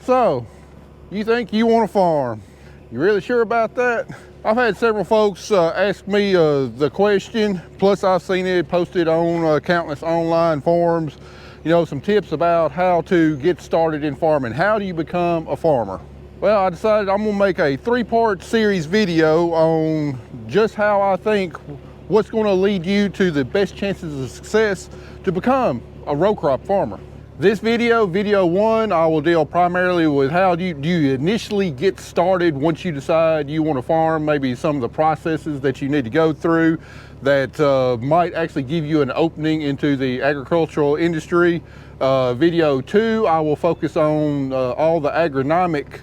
So, you think you want to farm? You really sure about that? I've had several folks ask me the question, plus I've seen it posted on countless online forums, you know, some tips about how to get started in farming. How do you become a farmer? Well, I decided I'm gonna make a 3-part series video on just how I think what's gonna lead you to the best chances of success to become a row crop farmer. This video 1, I will deal primarily with how do you initially get started once you decide you want to farm, maybe some of the processes that you need to go through that might actually give you an opening into the agricultural industry. Video 2, I will focus on all the agronomic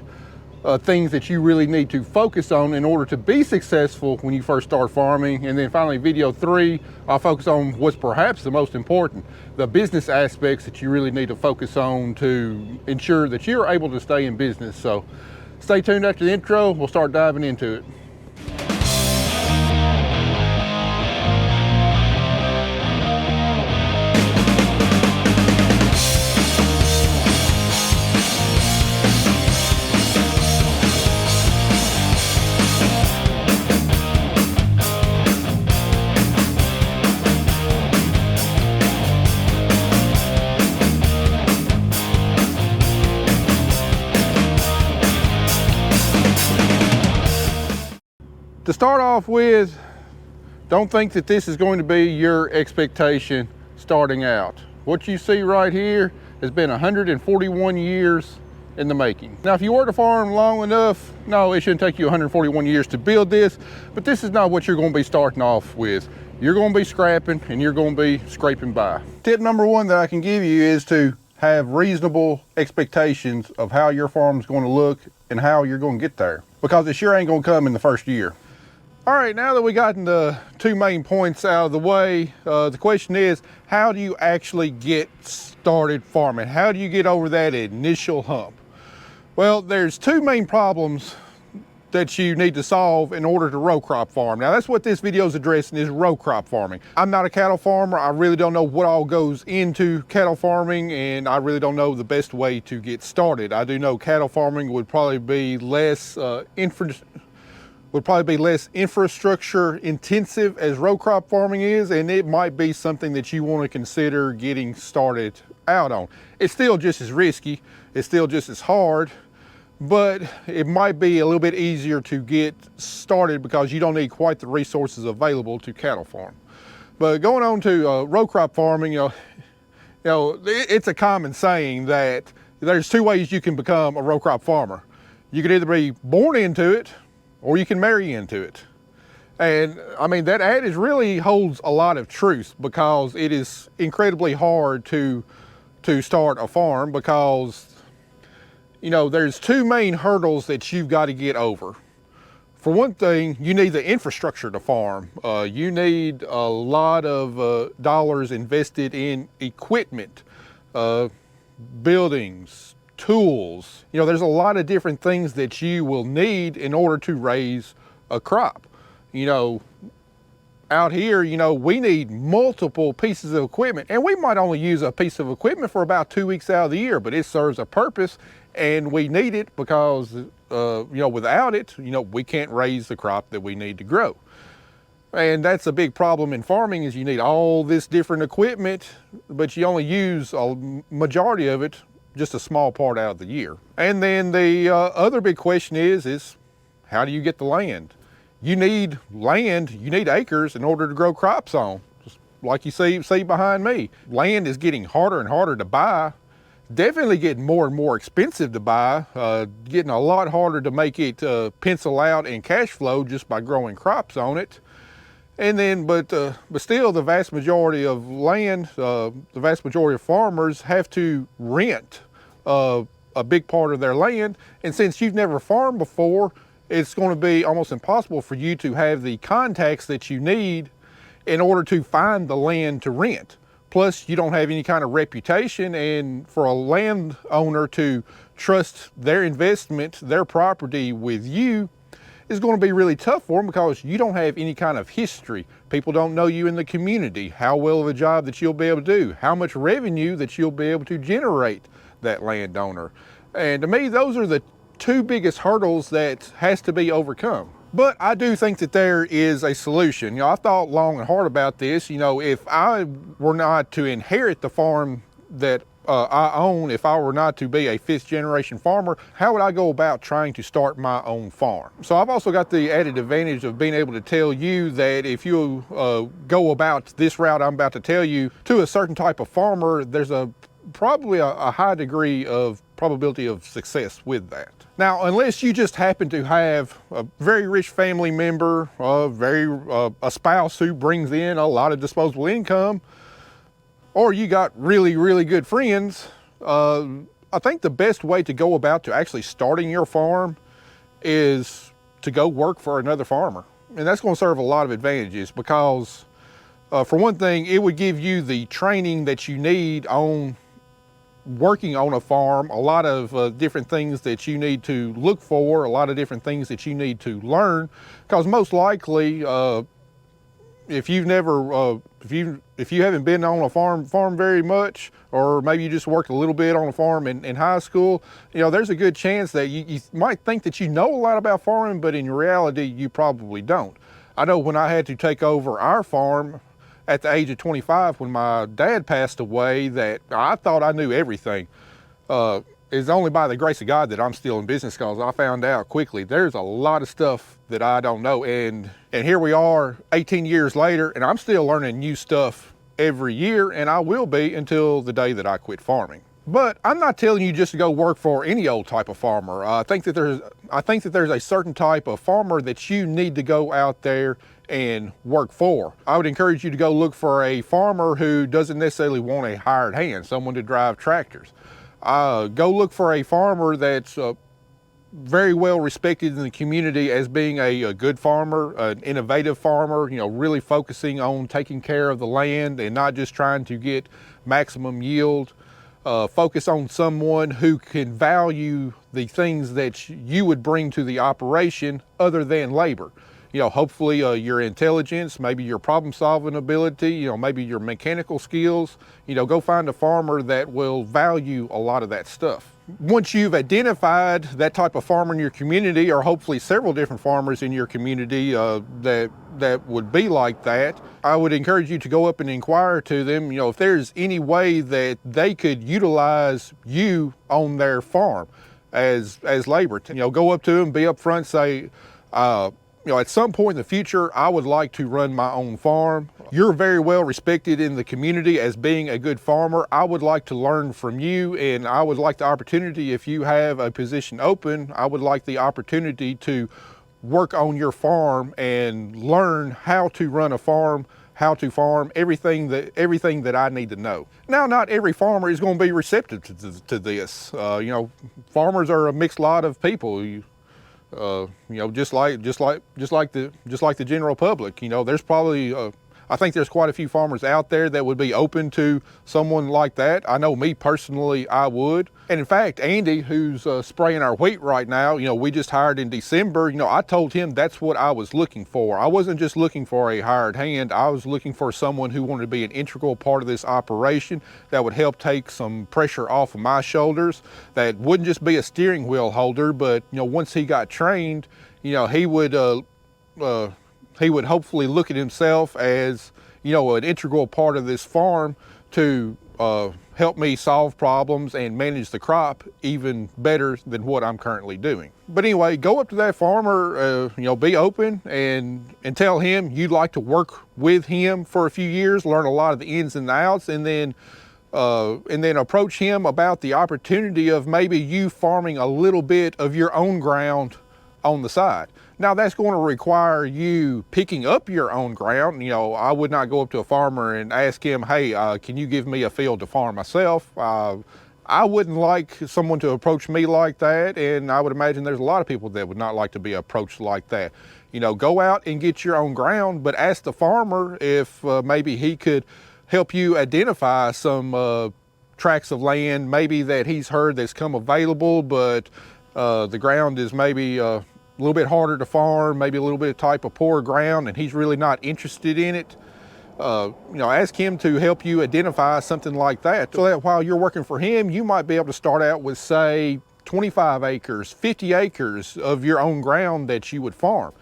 things that you really need to focus on in order to be successful when you first start farming. And then finally, video 3, I'll focus on what's perhaps the most important, the business aspects that you really need to focus on to ensure that you're able to stay in business. So stay tuned after the intro, we'll start diving into it. To start off with, don't think that this is going to be your expectation starting out. What you see right here has been 141 years in the making. Now, if you were to farm long enough, no, it shouldn't take you 141 years to build this, but this is not what you're going to be starting off with. You're going to be scrapping and you're going to be scraping by. Tip number 1 that I can give you is to have reasonable expectations of how your farm is going to look and how you're going to get there, because it sure ain't going to come in the first year. All right, now that we gotten the 2 main points out of the way, the question is, how do you actually get started farming? How do you get over that initial hump? Well, there's 2 main problems that you need to solve in order to row crop farm. Now, that's what this video is addressing, is row crop farming. I'm not a cattle farmer. I really don't know what all goes into cattle farming, and I really don't know the best way to get started. I do know cattle farming would probably be less infrastructure intensive as row crop farming is, and it might be something that you want to consider getting started out on. It's still just as risky, it's still just as hard, but it might be a little bit easier to get started because you don't need quite the resources available to cattle farm. But going on to row crop farming, it's a common saying that there's 2 ways you can become a row crop farmer. You could either be born into it, or you can marry into it. And I mean, that adage really holds a lot of truth, because it is incredibly hard to start a farm, because, you know, there's 2 main hurdles that you've got to get over. For one thing, you need the infrastructure to farm. You need a lot of dollars invested in equipment, buildings, tools. You know, there's a lot of different things that you will need in order to raise a crop. You know, out here, you know, we need multiple pieces of equipment, and we might only use a piece of equipment for about 2 weeks out of the year, but it serves a purpose, and we need it because, you know, without it, you know, we can't raise the crop that we need to grow. And that's a big problem in farming, is you need all this different equipment, but you only use a majority of it just a small part out of the year. And then the other big question is how do you get the land? You need land, you need acres in order to grow crops on, just like you see behind me. Land is getting harder and harder to buy, definitely getting more and more expensive to buy, getting a lot harder to make it pencil out and cash flow just by growing crops on it. And then, but still, the vast majority of land, the vast majority of farmers have to rent a big part of their land. And since you've never farmed before, it's going to be almost impossible for you to have the contacts that you need in order to find the land to rent. Plus, you don't have any kind of reputation, and for a landowner to trust their investment, their property with you, is going to be really tough for them, because you don't have any kind of history. People don't know you in the community, how well of a job that you'll be able to do, how much revenue that you'll be able to generate that landowner. And to me, those are the two biggest hurdles that has to be overcome. But I do think that there is a solution. You know, I've thought long and hard about this. You know, if I were not to inherit the farm that I own, if I were not to be a fifth generation farmer, how would I go about trying to start my own farm? So I've also got the added advantage of being able to tell you that if you go about this route I'm about to tell you to a certain type of farmer, there's probably a high degree of probability of success with that. Now, unless you just happen to have a very rich family member, a spouse who brings in a lot of disposable income, or you got really, really good friends, I think the best way to go about to actually starting your farm is to go work for another farmer. And that's going to serve a lot of advantages because, for one thing, it would give you the training that you need on working on a farm, a lot of different things that you need to look for, a lot of different things that you need to learn, because most likely, if you've never, if you haven't been on a farm very much, or maybe you just worked a little bit on a farm in high school, you know, there's a good chance that you might think that you know a lot about farming, but in reality, you probably don't. I know when I had to take over our farm at the age of 25, when my dad passed away, that I thought I knew everything. It's only by the grace of God that I'm still in business, because I found out quickly there's a lot of stuff that I don't know. And here we are 18 years later, and I'm still learning new stuff every year, and I will be until the day that I quit farming. But I'm not telling you just to go work for any old type of farmer. I think that there's a certain type of farmer that you need to go out there and work for. I would encourage you to go look for a farmer who doesn't necessarily want a hired hand, someone to drive tractors. Go look for a farmer that's very well respected in the community as being a good farmer, an innovative farmer, you know, really focusing on taking care of the land and not just trying to get maximum yield. Focus on someone who can value the things that you would bring to the operation other than labor. You know, hopefully your intelligence, maybe your problem solving ability, you know, maybe your mechanical skills. You know, go find a farmer that will value a lot of that stuff. Once you've identified that type of farmer in your community, or hopefully several different farmers in your community that would be like that, I would encourage you to go up and inquire to them, you know, if there's any way that they could utilize you on their farm as labor. You know, go up to them, be upfront, say, you know, at some point in the future, I would like to run my own farm. You're very well respected in the community as being a good farmer. I would like to learn from you, and I would like the opportunity, if you have a position open, I would like the opportunity to work on your farm and learn how to run a farm, how to farm, everything that I need to know. Now, not every farmer is going to be receptive to this. You know, farmers are a mixed lot of people. You know, just like the general public. You know, there's probably I think there's quite a few farmers out there that would be open to someone like that. I know me personally, I would. And in fact, Andy, who's spraying our wheat right now, you know, we just hired in December. You know, I told him that's what I was looking for. I wasn't just looking for a hired hand. I was looking for someone who wanted to be an integral part of this operation that would help take some pressure off of my shoulders, that wouldn't just be a steering wheel holder, but, you know, once he got trained, you know, he would hopefully look at himself as, you know, an integral part of this farm to help me solve problems and manage the crop even better than what I'm currently doing. But anyway, go up to that farmer, you know, be open and tell him you'd like to work with him for a few years, learn a lot of the ins and outs, and then approach him about the opportunity of maybe you farming a little bit of your own ground on the side. Now, that's going to require you picking up your own ground. You know, I would not go up to a farmer and ask him, hey, can you give me a field to farm myself? I wouldn't like someone to approach me like that, and I would imagine there's a lot of people that would not like to be approached like that. You know, go out and get your own ground, but ask the farmer if maybe he could help you identify some tracts of land maybe that he's heard that's come available, but the ground is maybe a little bit harder to farm, maybe a little bit of type of poor ground, and he's really not interested in it. You know, ask him to help you identify something like that, so that while you're working for him, you might be able to start out with, say, 25 acres, 50 acres of your own ground that you would farm.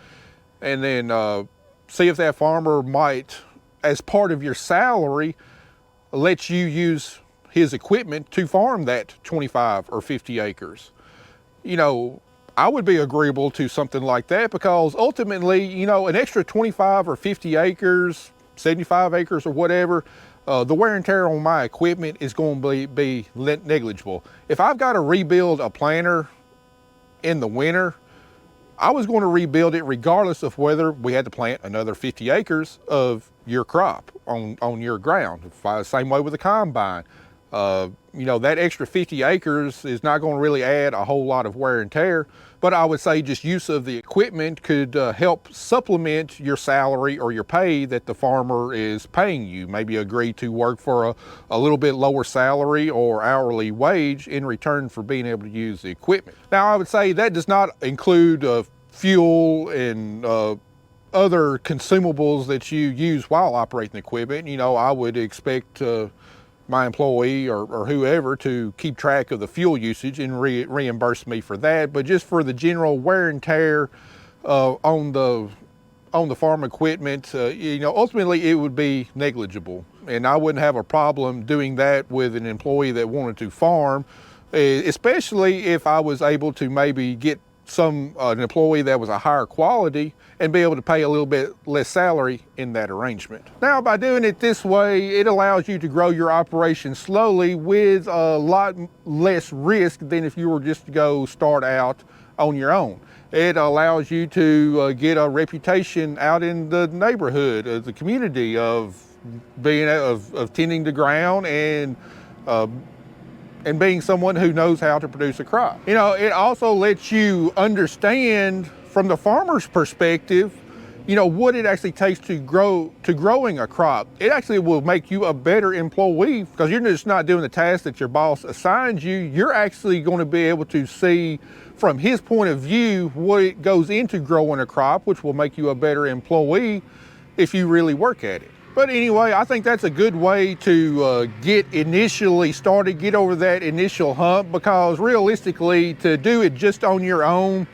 And then see if that farmer might, as part of your salary, let you use his equipment to farm that 25 or 50 acres. You know, I would be agreeable to something like that because ultimately, you know, an extra 25 or 50 acres, 75 acres or whatever, the wear and tear on my equipment is going to be negligible. If I've got to rebuild a planter in the winter, I was going to rebuild it regardless of whether we had to plant another 50 acres of your crop on your ground. Same way with the combine. You know, that extra 50 acres is not going to really add a whole lot of wear and tear, but I would say just use of the equipment could help supplement your salary or your pay that the farmer is paying you. Maybe agree to work for a little bit lower salary or hourly wage in return for being able to use the equipment. Now, I would say that does not include fuel and other consumables that you use while operating the equipment. You know, I would expect my employee or whoever to keep track of the fuel usage and reimburse me for that. But just for the general wear and tear on the farm equipment, you know, ultimately it would be negligible. And I wouldn't have a problem doing that with an employee that wanted to farm, especially if I was able to maybe get an employee that was a higher quality and be able to pay a little bit less salary in that arrangement. Now, by doing it this way, it allows you to grow your operation slowly with a lot less risk than if you were just to go start out on your own. It allows you to get a reputation out in the neighborhood, the community of tending the ground and being someone who knows how to produce a crop. You know, it also lets you understand from the farmer's perspective, you know, what it actually takes to growing a crop. It actually will make you a better employee because you're just not doing the task that your boss assigns you. You're actually going to be able to see from his point of view what goes into growing a crop, which will make you a better employee if you really work at it. But anyway, I think that's a good way to get initially started, get over that initial hump, because realistically, to do it just on your own,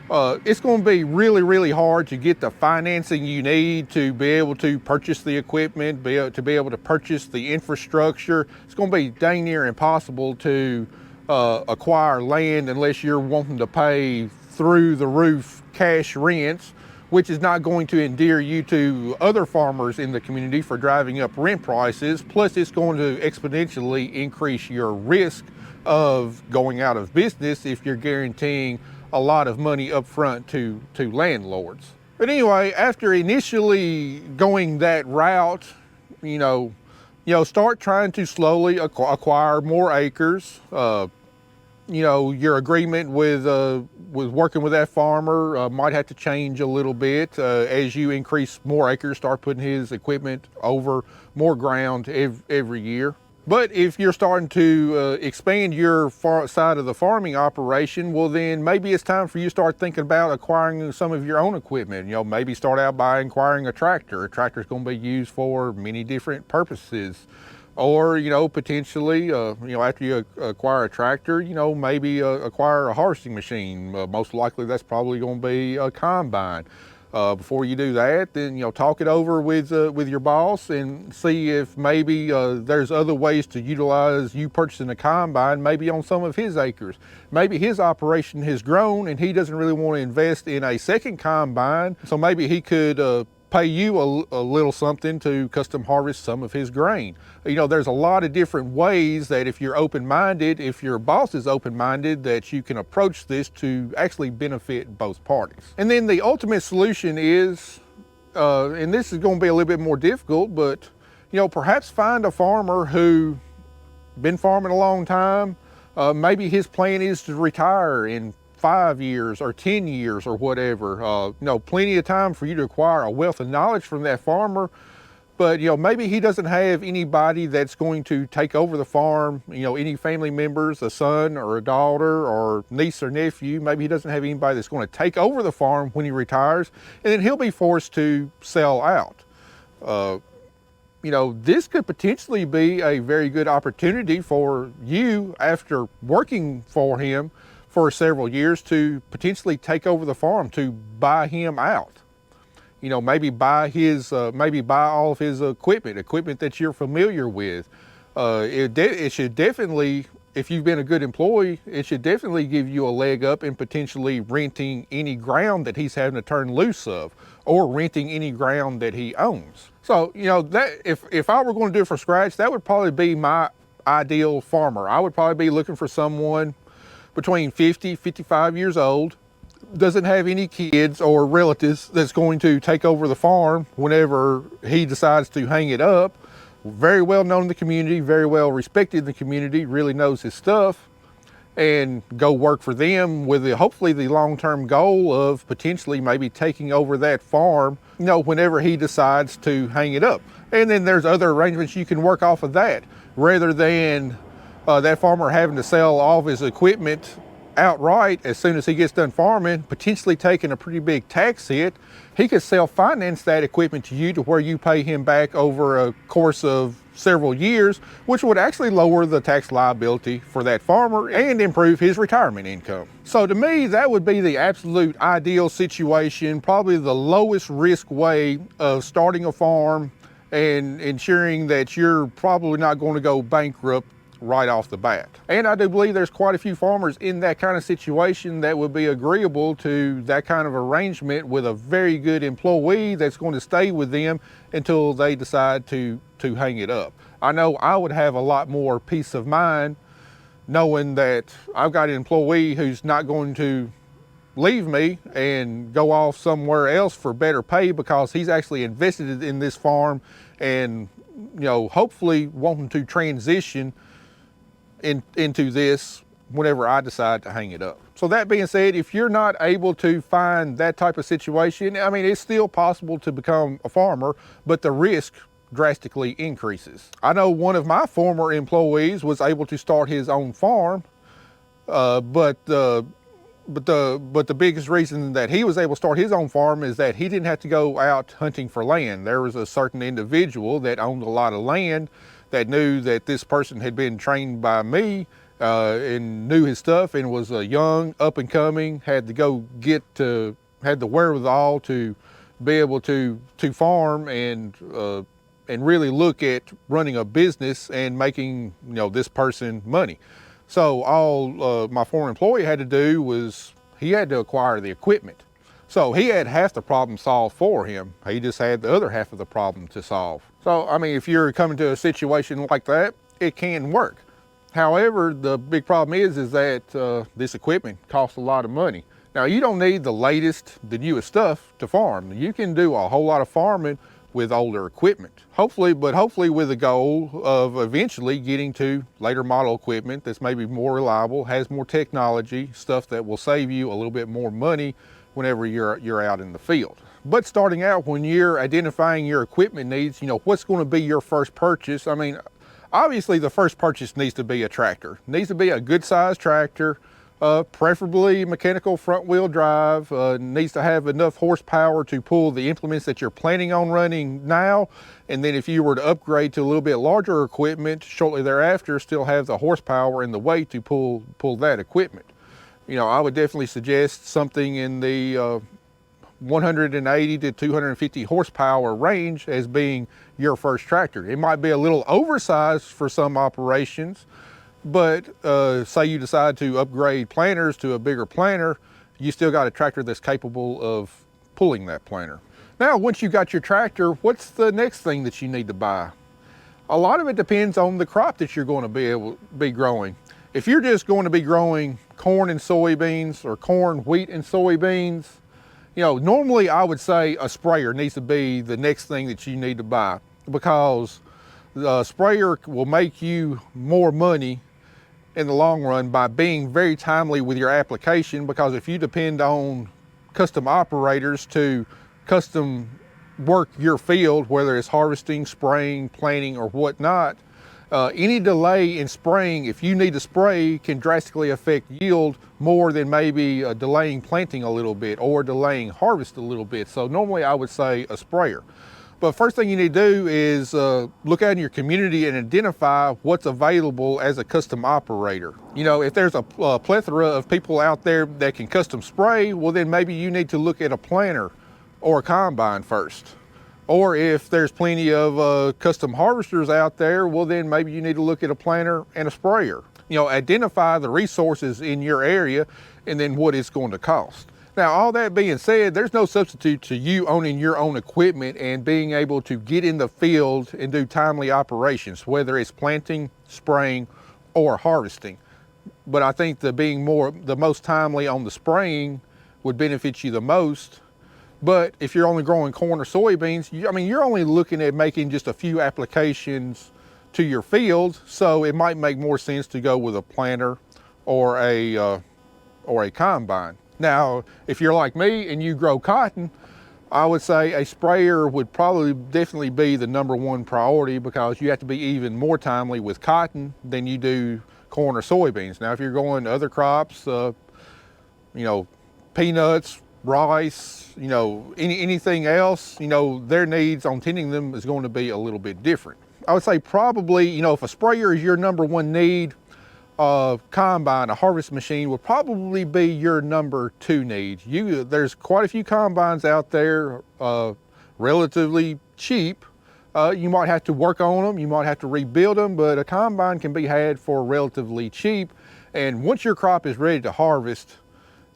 it's going to be really, really hard to get the financing you need to be able to purchase the equipment, to be able to purchase the infrastructure. It's going to be dang near impossible to acquire land unless you're wanting to pay through the roof cash rents, which is not going to endear you to other farmers in the community for driving up rent prices. Plus, it's going to exponentially increase your risk of going out of business if you're guaranteeing a lot of money up front to landlords. But anyway, after initially going that route, you know, start trying to slowly acquire more acres. You know, your agreement with working with that farmer might have to change a little bit as you increase more acres, start putting his equipment over more ground every year. But if you're starting to expand your side of the farming operation, well then maybe it's time for you to start thinking about acquiring some of your own equipment. You know, maybe start out by acquiring a tractor. A tractor is going to be used for many different purposes. Or, you know, potentially, you know, after you acquire a tractor, you know, maybe acquire a harvesting machine. Most likely that's probably going to be a combine. Before you do that, then, you know, talk it over with your boss and see if maybe there's other ways to utilize you purchasing a combine, maybe on some of his acres. Maybe his operation has grown and he doesn't really want to invest in a second combine, so maybe he could pay you a little something to custom harvest some of his grain. You know, there's a lot of different ways that if you're open-minded, if your boss is open-minded, that you can approach this to actually benefit both parties. And then the ultimate solution is, and this is going to be a little bit more difficult, but, you know, perhaps find a farmer who been farming a long time. Maybe his plan is to retire in 5 years or 10 years or whatever. You know, plenty of time for you to acquire a wealth of knowledge from that farmer. But, you know, maybe he doesn't have anybody that's going to take over the farm, you know, any family members, a son or a daughter or niece or nephew. Maybe he doesn't have anybody that's going to take over the farm when he retires, and then he'll be forced to sell out. You know, this could potentially be a very good opportunity for you after working for him for several years to potentially take over the farm, to buy him out. You know, maybe buy all of his equipment that you're familiar with. It should definitely, if you've been a good employee, it should definitely give you a leg up in potentially renting any ground that he's having to turn loose of, or renting any ground that he owns. So, you know, that if I were going to do it from scratch, that would probably be my ideal farmer. I would probably be looking for someone between 50, 55 years old, doesn't have any kids or relatives, that's going to take over the farm whenever he decides to hang it up. Very well known in the community, very well respected in the community, really knows his stuff, and go work for them with hopefully the long-term goal of potentially maybe taking over that farm, you know, whenever he decides to hang it up. And then there's other arrangements you can work off of that, rather than that farmer having to sell all of his equipment outright as soon as he gets done farming, potentially taking a pretty big tax hit. He could self-finance that equipment to you to where you pay him back over a course of several years, which would actually lower the tax liability for that farmer and improve his retirement income. So to me, that would be the absolute ideal situation, probably the lowest risk way of starting a farm and ensuring that you're probably not going to go bankrupt right off the bat. And I do believe there's quite a few farmers in that kind of situation that would be agreeable to that kind of arrangement with a very good employee that's going to stay with them until they decide to hang it up. I know I would have a lot more peace of mind knowing that I've got an employee who's not going to leave me and go off somewhere else for better pay, because he's actually invested in this farm and, you know, hopefully wanting to transition into this whenever I decide to hang it up. So that being said, if you're not able to find that type of situation, I mean, it's still possible to become a farmer, but the risk drastically increases. I know one of my former employees was able to start his own farm, but the biggest reason that he was able to start his own farm is that he didn't have to go out hunting for land. There was a certain individual that owned a lot of land that knew that this person had been trained by me and knew his stuff, and was a young, up and coming, had the wherewithal to be able to farm and really look at running a business and making, you know, this person money. So all my former employee had to do was he had to acquire the equipment. So he had half the problem solved for him. He just had the other half of the problem to solve. So, I mean, if you're coming to a situation like that, it can work. However, the big problem is that this equipment costs a lot of money. Now, you don't need the latest, the newest stuff to farm. You can do a whole lot of farming with older equipment. Hopefully with the goal of eventually getting to later model equipment that's maybe more reliable, has more technology, stuff that will save you a little bit more money whenever you're out in the field. But starting out, when you're identifying your equipment needs, you know, what's going to be your first purchase? I mean, obviously the first purchase needs to be a tractor. It needs to be a good sized tractor, preferably mechanical front wheel drive, needs to have enough horsepower to pull the implements that you're planning on running now. And then if you were to upgrade to a little bit larger equipment shortly thereafter, still have the horsepower and the weight to pull that equipment. You know, I would definitely suggest something in the 180 to 250 horsepower range as being your first tractor. It might be a little oversized for some operations, but say you decide to upgrade planters to a bigger planter, you still got a tractor that's capable of pulling that planter. Now, once you got your tractor, what's the next thing that you need to buy? A lot of it depends on the crop that you're going to be growing. If you're just going to be growing corn and soybeans, or corn, wheat, and soybeans, you know, normally I would say a sprayer needs to be the next thing that you need to buy, because the sprayer will make you more money in the long run by being very timely with your application. Because if you depend on custom operators to custom work your field, whether it's harvesting, spraying, planting, or whatnot, any delay in spraying, if you need to spray, can drastically affect yield more than maybe delaying planting a little bit or delaying harvest a little bit. So normally I would say a sprayer. But first thing you need to do is look out in your community and identify what's available as a custom operator. You know, if there's a plethora of people out there that can custom spray, well then maybe you need to look at a planter or a combine first. Or if there's plenty of custom harvesters out there, well then maybe you need to look at a planter and a sprayer. You know, identify the resources in your area and then what it's going to cost. Now, all that being said, there's no substitute to you owning your own equipment and being able to get in the field and do timely operations, whether it's planting, spraying, or harvesting. But I think the most timely on the spraying would benefit you the most. But if you're only growing corn or soybeans, you're only looking at making just a few applications to your field, so it might make more sense to go with a planter or a combine. Now, if you're like me and you grow cotton, I would say a sprayer would probably definitely be the #1 priority, because you have to be even more timely with cotton than you do corn or soybeans. Now, if you're going other crops, peanuts, rice, anything else, their needs on tending them is going to be a little bit different. I would say probably, if a sprayer is your #1 need, combine, a harvest machine would probably be your #2 need. There's quite a few combines out there, relatively cheap. You might have to work on them, you might have to rebuild them, but a combine can be had for relatively cheap. And once your crop is ready to harvest,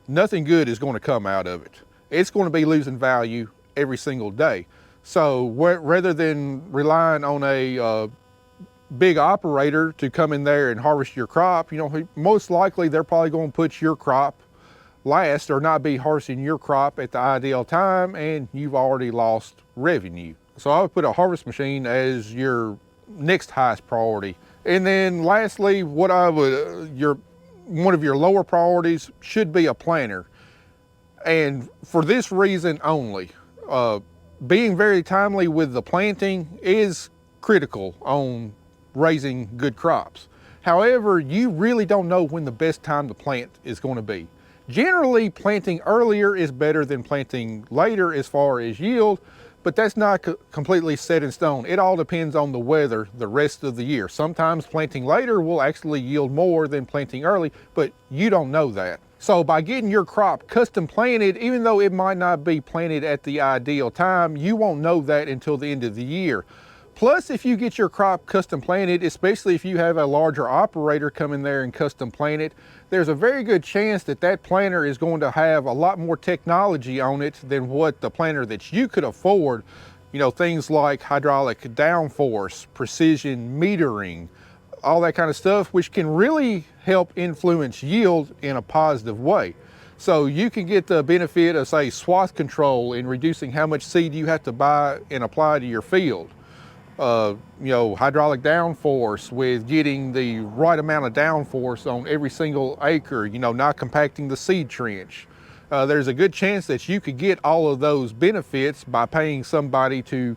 nothing good is going to come out of it. It's going to be losing value every single day. So rather than relying on a big operator to come in there and harvest your crop, most likely they're probably going to put your crop last or not be harvesting your crop at the ideal time, and you've already lost revenue. So I would put a harvest machine as your next highest priority. And then lastly, one of your lower priorities should be a planter. And for this reason only, being very timely with the planting is critical on raising good crops. However, you really don't know when the best time to plant is going to be. Generally, planting earlier is better than planting later as far as yield, but that's not completely set in stone. It all depends on the weather the rest of the year. Sometimes planting later will actually yield more than planting early, but you don't know that. So by getting your crop custom planted, even though it might not be planted at the ideal time, you won't know that until the end of the year. Plus, if you get your crop custom planted, especially if you have a larger operator come in there and custom plant it, there's a very good chance that that planter is going to have a lot more technology on it than what the planter that you could afford. Things like hydraulic downforce, precision metering, all that kind of stuff, which can really help influence yield in a positive way. So you can get the benefit of, say, swath control in reducing how much seed you have to buy and apply to your field. Hydraulic downforce with getting the right amount of downforce on every single acre, not compacting the seed trench. There's a good chance that you could get all of those benefits by paying somebody to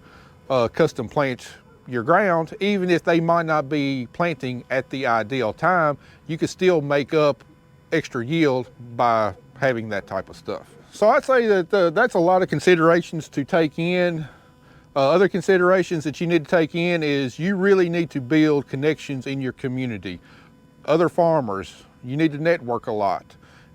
custom plant your ground. Even if they might not be planting at the ideal time, you could still make up extra yield by having that type of stuff. So I'd say that that's a lot of considerations to take in. Other considerations that you need to take in is you really need to build connections in your community. Other farmers, you need to network a lot.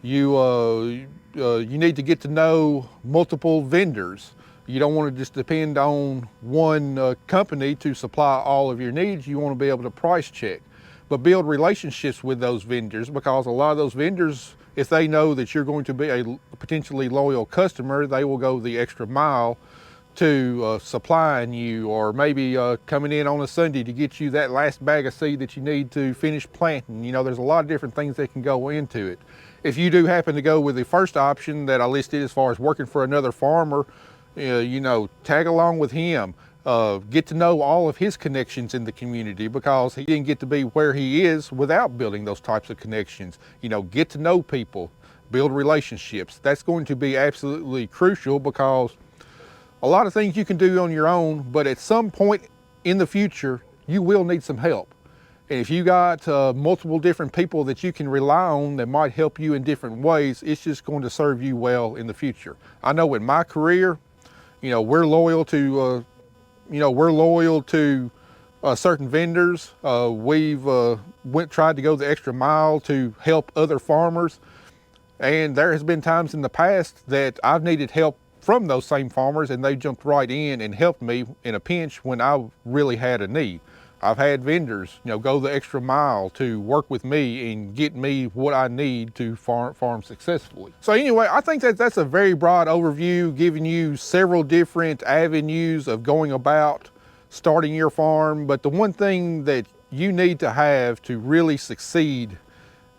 You need to get to know multiple vendors. You don't want to just depend on one company to supply all of your needs. You want to be able to price check, but build relationships with those vendors, because a lot of those vendors, if they know that you're going to be a potentially loyal customer, they will go the extra mile to supplying you, or maybe coming in on a Sunday to get you that last bag of seed that you need to finish planting. There's a lot of different things that can go into it. If you do happen to go with the first option that I listed as far as working for another farmer, tag along with him. Get to know all of his connections in the community, because he didn't get to be where he is without building those types of connections. Get to know people, build relationships. That's going to be absolutely crucial, because a lot of things you can do on your own, but at some point in the future, you will need some help. And if you got multiple different people that you can rely on that might help you in different ways, it's just going to serve you well in the future. I know in my career, we're loyal to we're loyal to certain vendors. We've tried to go the extra mile to help other farmers. And there has been times in the past that I've needed help from those same farmers, and they jumped right in and helped me in a pinch when I really had a need. I've had vendors, go the extra mile to work with me and get me what I need to farm successfully. So anyway, I think that that's a very broad overview, giving you several different avenues of going about starting your farm. But the one thing that you need to have to really succeed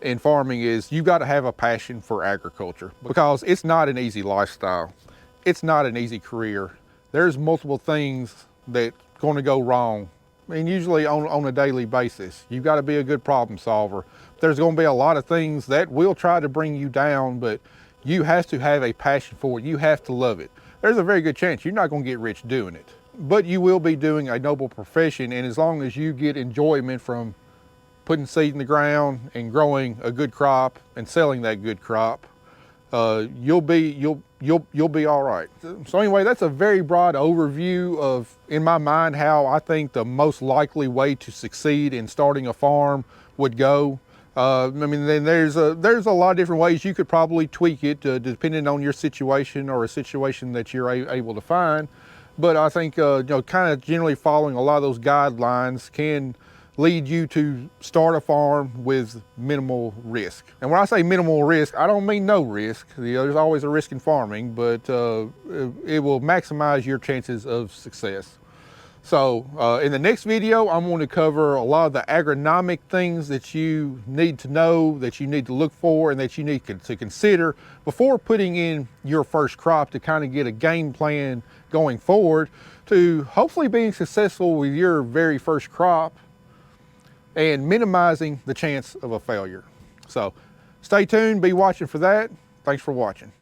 in farming is you got to have a passion for agriculture, because it's not an easy lifestyle. It's not an easy career. There's multiple things that are going to go wrong, and usually on a daily basis. You've got to be a good problem solver. There's going to be a lot of things that will try to bring you down, but you have to have a passion for it. You have to love it. There's a very good chance you're not going to get rich doing it, but you will be doing a noble profession. And as long as you get enjoyment from putting seed in the ground and growing a good crop and selling that good crop, you'll be all right. So anyway, that's a very broad overview of, in my mind, how I think the most likely way to succeed in starting a farm would go. Then there's a lot of different ways you could probably tweak it, depending on your situation or a situation that you're able to find. But I think kind of generally following a lot of those guidelines can lead you to start a farm with minimal risk. And when I say minimal risk, I don't mean no risk. There's always a risk in farming, but it will maximize your chances of success. So in the next video, I'm going to cover a lot of the agronomic things that you need to know, that you need to look for, and that you need to consider before putting in your first crop, to kind of get a game plan going forward to hopefully being successful with your very first crop and minimizing the chance of a failure. So stay tuned, be watching for that. Thanks for watching.